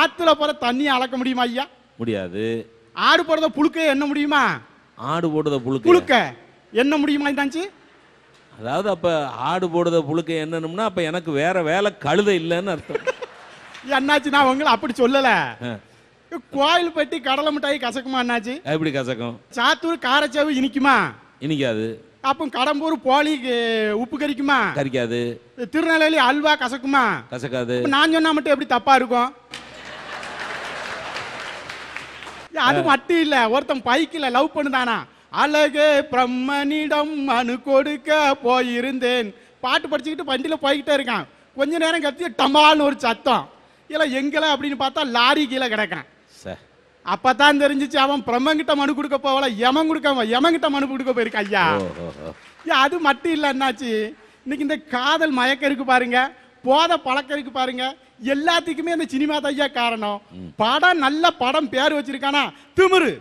ஆத்துல போற தண்ணியை அளக்க முடியுமா ஐயா? முடியாது. ஆடு போடுறத புழுக்க என்ன முடியுமா? ஆடு போடுறத புழுக்க என்ன முடியுமா? இதாச்சு அதாவது அப்ப ஆடு போடுறத புழுக்க என்னன்னா அப்ப எனக்கு வேற வேலை கழுதை இல்லைன்னு அர்த்தம். என்னாச்சு? நான் உங்களை அப்படி சொல்லல. கோயில் பெட்டி கடலை மிட்டாய் கசக்குமா அண்ணாச்சி? எப்படி கசக்கும்? சாத்தூர் காரச்சேவு இனிக்குமா? இனிக்காது. அப்போ கடம்பூர் போலி உப்பு கறிக்குமா? கறிக்காது. திருநெல்வேலி அல்வா கசக்குமா? கசக்காது. நான் சொன்னா மட்டும் எப்படி தப்பா இருக்கும்? அது மட்டும் இல்ல, ஒருத்தன் பைக்கில் லவ் பண்ணுதானா, அழகே பிரம்மனிடம் மனு கொடுக்க போயிருந்தேன் பாட்டு படிச்சுக்கிட்டு வண்டியில போய்கிட்டே இருக்கான். கொஞ்ச நேரம் கத்தி டமால்னு ஒரு சத்தம். இல்லை எங்களை அப்படின்னு பார்த்தா லாரி கீழே கிடக்கான். அப்பதான் தெரிஞ்சிச்சு அவன் பிரம்மங்கிட்ட மனு கொடுக்க போகல, யமங்கிட்ட மனு கொடுக்க போயிருக்க ஐயா. அது மட்டும் இல்ல என்னாச்சு, இன்னைக்கு இந்த காதல் மயக்கம் இருக்கு பாருங்க, போத பழக்கம் இருக்கு பாருங்க, எல்லாத்துக்குமே அந்த சினிமா தான் ஐயா காரணம். படம் நல்ல படம் பேர் வச்சிருக்கானா, திமிரு,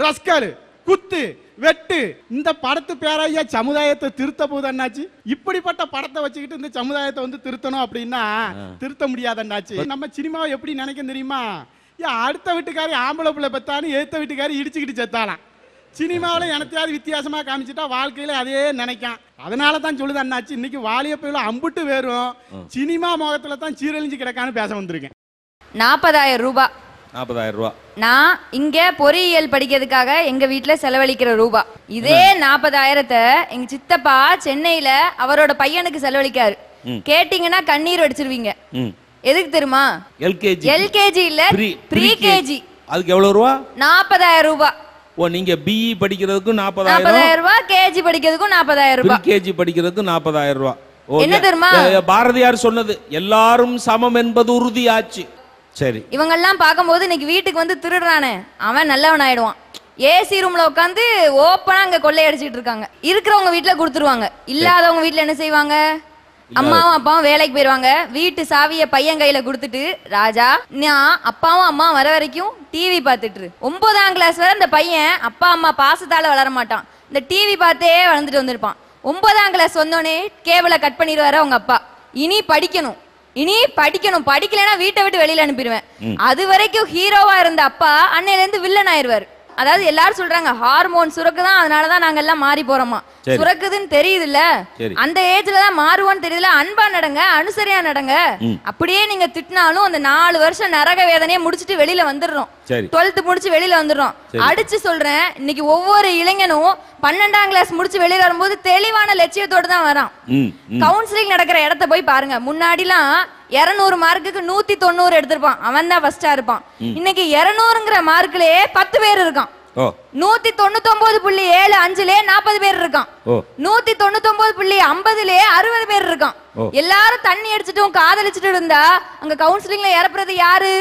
ரஸ்கல், குத்து, வெட்டு. இந்த படத்து பேரையா சமுதாயத்தை திருத்த போது அண்ணாச்சு. இப்படிப்பட்ட படத்தை வச்சுக்கிட்டு இந்த சமுதாயத்தை வந்து திருத்தணும் அப்படின்னா திருத்த முடியாது அண்ணாச்சு. நம்ம சினிமாவை எப்படி நினைக்க தெரியுமா? அடுத்த வீட்டுக்காரி ஆம்பளை பிள்ளை பெத்தான்னு எழுத்த வீட்டுக்காரி இடிச்சுக்கிட்டு செத்தாலாம். சினிமாவில் எனத்தையாவது வித்தியாசமா காமிச்சிட்டா வாழ்க்கையில அதே நினைக்கான். அதனால தான் சொல்லுது அண்ணாச்சு, இன்னைக்கு வாலிய போயில அம்புட்டு வேறும் சினிமா முகத்துல தான் சீரழிஞ்சு கிடக்கான்னு பேச வந்திருக்கேன். 40,000 ரூபாய். 40,000 ரூபாய் நான் இங்க பொறியியல் படிக்கிறதுக்காக எங்க வீட்டுல செலவழிக்கிற ரூபா. இதே 40,000 எங்க சித்தப்பா சென்னையில அவரோட பையனுக்கு செலவழிக்காரு. கேட்டீங்கன்னா கண்ணீர் அடிச்சிருவீங்க. எதுக்கு தெரியுமா? எல்கேஜி இல்ல, ப்ரீ கேஜி. அதுக்கு எவ்வளவு ரூபா? 40,000 ரூபாய். ஓ, நீங்க பிஇ படிக்கிறதுக்கும் 40,000 ரூபாய், கேஜி படிக்கிறதுக்கும் 40,000 ரூபாய், கேஜி படிக்கிறதுக்கும் 40,000 ரூபாய். என்ன தெரியுமா பாரதியார் சொன்னது, எல்லாரும் சமம் என்பது உறுதியாச்சு. சரி, இவங்கெல்லாம் பார்க்கும்போது இன்னைக்கு வீட்டுக்கு வந்து திருடுறானே அவன் நல்லவன் ஆயிடுவான். ஏசி ரூம்ல உட்காந்து ஓப்பனா அங்க கொள்ளையடிச்சிட்டு இருக்காங்க. இருக்கிறவங்க வீட்டுல கொடுத்துருவாங்க, இல்லாதவங்க வீட்டுல என்ன செய்வாங்க? அம்மாவும் அப்பாவும் வேலைக்கு போயிருவாங்க. வீட்டு சாவிய பையன் கையில கொடுத்துட்டு, ராஜா நான் அப்பாவும் அம்மாவும் வர வரைக்கும் டிவி பார்த்துட்டு. 9ஆம் கிளாஸ் வரை இந்த பையன் அப்பா அம்மா பாசத்தால வளர மாட்டான், இந்த டிவி பார்த்தே வளர்ந்துட்டு வந்திருப்பான். 9ஆம் கிளாஸ் வந்தோடனே கேபிளை கட் பண்ணிடுவாரு அவங்க அப்பா. இனி படிக்கணும், படிக்கலைன்னா வீட்டை விட்டு வெளியில அனுப்பிடுவேன். அது வரைக்கும் ஹீரோவா இருந்த அப்பா அன்னையில இருந்து வில்லன் ஆயிருவாரு. அதாவது எல்லாரும் சொல்றாங்க ஹார்மோன் சுரக்குதான், அதனாலதான் நாங்க எல்லாம் மாறி போறோமா. சுரக்குதுன்னு தெரியுது இல்ல, அந்த ஏஜ்ல தான் மாறுவோன்னு தெரியுதுல. அன்பா நடங்க, அனுசரியா நடங்க. அப்படியே நீங்க திட்டினாலும் அந்த 4 வருஷம் நரக வேதனையை முடிச்சுட்டு வெளியில வந்துடுறோம். 12th முடிச்சு வெளியில வந்துடுறோம். அடிச்சு சொல்றேன், இன்னைக்கு ஒவ்வொரு இளைஞனும் 12ஆம் கிளாஸ் முடிச்சு வெளியில வரும்போது தெளிவான லட்சியத்தோடு தான் வரான். கவுன்சிலிங் நடக்கிற இடத்த போய் பாருங்க. முன்னாடிலாம் 200 மார்க்குக்கு 190 எடுத்திருப்பான், அவன் தான் ஃபர்ஸ்டா இருப்பான். இன்னைக்கு 200ங்கிற மார்க்லயே 10 பேர் இருக்கான். 199.75 40 பேர் இருக்கான். 199.50 60 பேர் இருக்கான். எல்லாரும் தண்ணி அடிச்சுட்டும் காதலிச்சுட்டு இருந்தா அங்க கவுன்சிலிங்ல இறப்புறது யாரு?